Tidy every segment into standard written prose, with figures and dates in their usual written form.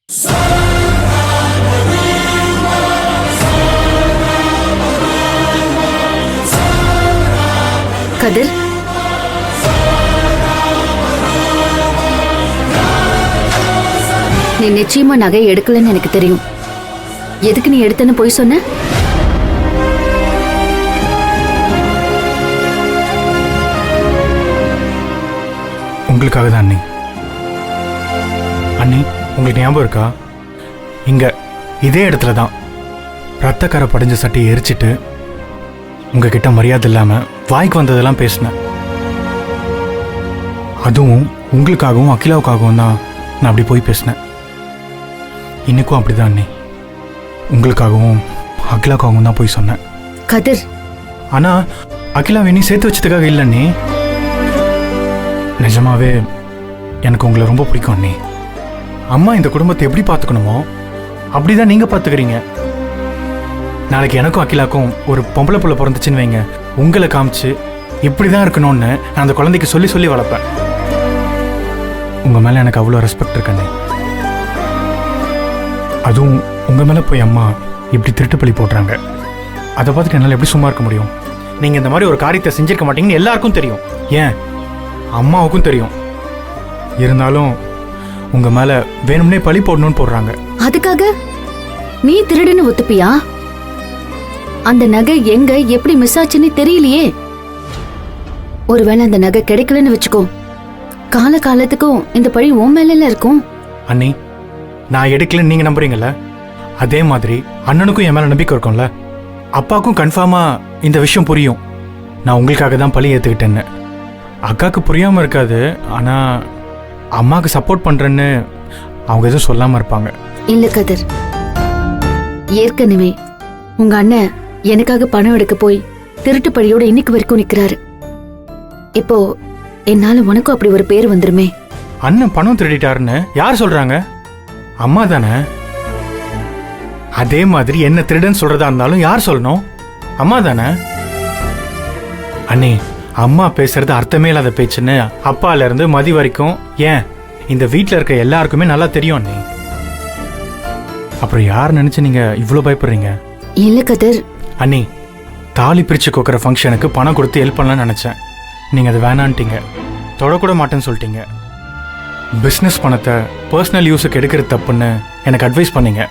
கதிர், நீ நிச்சயமா நகை எடுக்கலன்னு எனக்கு தெரியும். எதுக்கு நீ எடுத்தன்னு போய் சொன்ன? உங்களுக்காக தான் அண்ணி. அண்ணி, உங்களுக்கு ஞாபகம் இருக்கா? இங்க இதே இடத்துல தான் ரத்தக்கரை படிஞ்ச சட்டையை எரிச்சிட்டு உங்ககிட்ட மரியாதை இல்லாம வாய்க்கு வந்ததெல்லாம் பேசினேன். அதுவும் உங்களுக்காகவும் அகிலாவுக்காகவும் தான் நான் அப்படி போய் பேசினேன். இன்னைக்கும் அப்படிதான் அண்ணி, உங்களுக்காகவும் அகிலாவுக்காகவும் தான் போய் சொன்னேன். கதிர், ஆனா அகிலாவை நீ சேர்த்து வச்சதுக்காக இல்லை அண்ணி. நிஜமாவே எனக்கு உங்களை ரொம்ப பிடிக்கும் அண்ணி. அம்மா இந்த குடும்பத்தை எப்படி பார்த்துக்கணுமோ அப்படிதான் நீங்க பார்த்துக்கிறீங்க. நாளைக்கு எனக்கும் அகிலாக்கும் ஒரு பொம்பளை புள்ள பிறந்துச்சுன்னு வைங்க, உங்களை காமிச்சு இப்படிதான் இருக்கணும்னு நான் அந்த குழந்தைக்கு சொல்லி சொல்லி வளர்ப்பேன். உங்க மேல எனக்கு அவ்வளோ ரெஸ்பெக்ட் இருக்குண்ணே. அதுவும் உங்க மேல போய் அம்மா இப்படி திருட்டு பழி போடுறாங்க, அதை பார்த்துட்டு என்னால் எப்படி சும்மா இருக்க முடியும்? நீங்க இந்த மாதிரி ஒரு காரியத்தை செஞ்சிருக்க மாட்டீங்கன்னு எல்லாருக்கும் தெரியும், ஏன் அம்மாவுக்கும் தெரியும். இருந்தாலும் உங்க மேல வேணும்னே பழி போடணும்னு போடுறாங்க. அதுக்காக நீ திருடுன்னு ஒத்துப்பியா? அந்த நகை எங்க எப்படி மிஸ் ஆச்சுன்னு தெரியலையே. ஒருவேளை அந்த நகை கிடைக்கலன்னு வச்சுக்கோ, காலத்துக்கும் இந்த பழி உன் மேல இருக்கும். அண்ணி, நான் எடுக்கலன்னு நீங்க நம்புறீங்கல்ல, அதே மாதிரி அண்ணனுக்கும் என் மேல நம்பிக்கை இருக்கும்ல. அப்பாவுக்கும் கன்ஃபார்மா இந்த விஷயம் புரியும், நான் உங்களுக்காக தான் பழி ஏத்துக்கிட்டேன்னு. அக்காவுக்கு புரியாம இருக்காது, ஆனா அம்மாவுக்கு சப்போர்ட் பண்றேன்னு அவங்க எதுவும் சொல்லாம இருப்பாங்க. இல்ல கதிர், ஏற்கனவே உங்க அண்ணன் எனக்காக பணம் எடுக்க போய் திருட்டு பழியோட இன்னைக்கு வரைக்கும் நிக்கிறாரு. இப்போ என்னால உனக்கும் அப்படி ஒரு பேர் வந்துருமே. அண்ணன் பணம் திருடிட்டாருன்னு யார் சொல்றாங்க? அம்மா தானே. அதே மாதிரி என்ன திருடன்னு சொல்றதா இருந்தாலும் யார் சொல்லணும்? அம்மா தானே. அண்ணி, அம்மா பேசுறது அர்த்தமே இல்லாத பேச்சுன்னு அப்பால இருந்து மதி வரைக்கும், ஏன் இந்த வீட்டில் இருக்க எல்லாருக்குமே நல்லா தெரியும் அண்ணி. அப்புறம் யார் நினைச்சு நீங்க இவ்வளவு பயப்படுறீங்க? இல்ல கதிர். அண்ணி, தாலி பிரிச்சு கோக்குற ஃபங்க்ஷனுக்கு பணம் கொடுத்து ஹெல்ப் பண்ணலாம்னு நினைச்சேன். நீங்க அதை வேணான்ட்டீங்க, தொடக்கூட மாட்டேன்னு சொல்லிட்டீங்க. பிஸ்னஸ் பணத்தை பர்சனல் யூஸுக்கு எடுக்கிறது தப்புன்னு எனக்கு அட்வைஸ் பண்ணீங்க.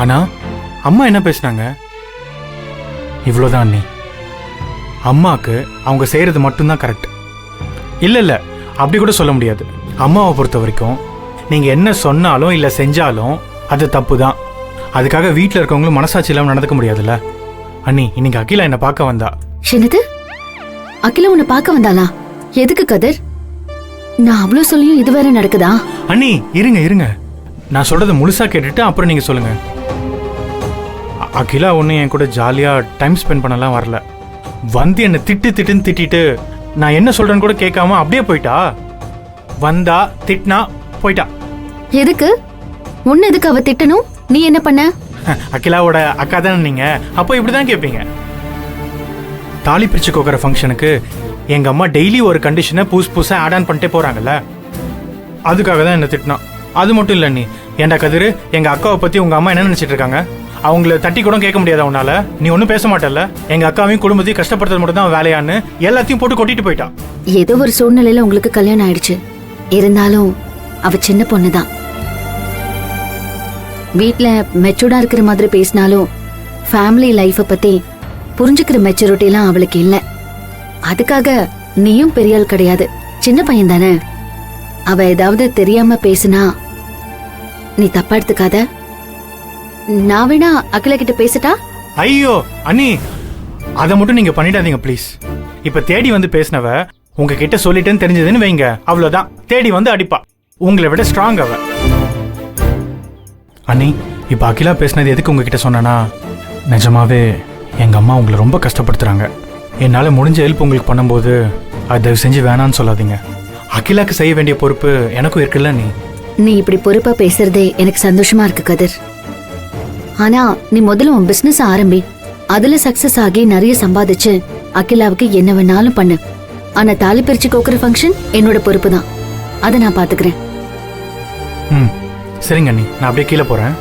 ஆனா அம்மா என்ன பேசினாங்க? இவ்வளோதான் அண்ணி. அம்மாவுக்கு அவங்க செய்கிறது மட்டும்தான் கரெக்ட். இல்லை அப்படி கூட சொல்ல முடியாது. அம்மாவை பொறுத்த வரைக்கும் நீங்கள் என்ன சொன்னாலும் இல்லை செஞ்சாலும் அது தப்பு தான். அதுக்காக வீட்டில் இருக்கவங்களும் மனசாட்சி இல்லாமல் நடந்துக்க முடியாதுல்ல. அண்ணி, இன்னைக்கு அகிலா என்னை பார்க்க வந்தா. என்னது? அகிலா உன்னை பார்க்க வந்தாளா? எதுக்கு கதிர்? நான் அவ்வளோ சொல்லியும் இது வேற நடக்குதா? அண்ணி, இருங்க, நான் சொல்றதை முழுசா கேட்டுட்டு அப்புறம் நீங்க சொல்லுங்க. அகிலா ஒன்று என் கூட ஜாலியாக டைம் ஸ்பெண்ட் பண்ணலாம் வரல. வந்து என்னை திட்டுன்னு திட்டிட்டு நான் என்ன சொல்றேன்னு கூட கேட்காம அப்படியே போயிட்டா. வந்தா திட்டினா போயிட்டா. எதுக்கு? உன்னை எதுக்கு அவ திட்டணும்? நீ என்ன பண்ண? அகிலாவோட அக்கா தானே நீங்க, அப்போ இப்படிதான் கேட்பீங்க. தாலி பிரிச்சு கோக்கிற ஃபங்க்ஷனுக்கு எங்க அம்மா டெய்லி ஒரு கண்டிஷனை புதுசா ஆட் ஆன் பண்ணிட்டே போறாங்கல்ல, அதுக்காக தான் என்ன திட்டினா. அது மட்டும் இல்லை நீ ஏண்டா கதிரு, எங்க அக்காவை பத்தி உங்க அம்மா என்ன நினைச்சிட்டு இருக்காங்க? அவங்கள தட்டி கூட கேட்க முடியாதா உன்னால? நீ ஒன்றும் பேச மாட்டல்ல? எங்க அக்காவையும் குடும்பத்தையும் கஷ்டப்படுறது மட்டும் தான் வேலையான்னு எல்லாத்தையும் போட்டு கொட்டிட்டு போயிட்டா. ஏதோ ஒரு சூழ்நிலையில உங்களுக்கு கல்யாணம் ஆயிடுச்சு. இருந்தாலும் அவ சின்ன பொண்ணுதான். வீட்ல மெச்சூர்டா இருக்கிற மாதிரி பேசினாலும் ஃபேமிலி லைஃப பத்தி புரிஞ்சுக்கிற மெச்சூரிட்டி எல்லாம் அவளுக்கு இல்ல. அதுக்காக நீயும் பெரிய ஆள் கிடையாது, சின்ன பையன் தானே. அவ ஏதாவது தெரியாம பேசினா நீ தப்பா எடுத்துக்காத. நான் வேணா அகிலா கிட்ட பேசட்டா? ஐயோ அண்ணி, அதை மட்டும் நீங்க பண்ணிடாதீங்க ப்ளீஸ். இப்ப தேடி வந்து பேசினவ உங்ககிட்ட சொல்லிட்டேன்னு தெரிஞ்சதுன்னு வைங்க, அவ்வளவுதான், தேடி வந்து அடிப்பா. உங்களை விட ஸ்ட்ராங் அவ. அண்ணி, இப்ப அகிலா பேசினது எதுக்கு உங்ககிட்ட சொன்னா, நிஜமாவே எங்க அம்மா உங்களை ரொம்ப கஷ்டப்படுத்துறாங்க. என்னால முடிஞ்ச ஹெல்ப் உங்களுக்கு பண்ணும்போது அதை தயவு செஞ்சு வேணான்னு சொல்லாதீங்க. அகிலாக்கு செய்ய வேண்டிய பொறுப்பு எனக்கும் இருக்குல்ல. நீ இப்படி பொறுப்பா பேசுறதே எனக்கு சந்தோஷமா இருக்கு கதிர். ஆனா நீ முதல்ல உன் பிசினஸ் ஆரம்பி, அதுல சக்சஸ் ஆகி நிறைய சம்பாதிச்சு அகிலாவுக்கு என்ன வேணாலும் பண்ணு. ஆனா தாலி பிரிச்சு கோக்குற ஃபங்க்ஷன் என்னோட பொறுப்பு தான், அதை நான் பாத்துக்கிறேன். சரிங்க அண்ணி, நான் அப்படியே கீழே போறேன்.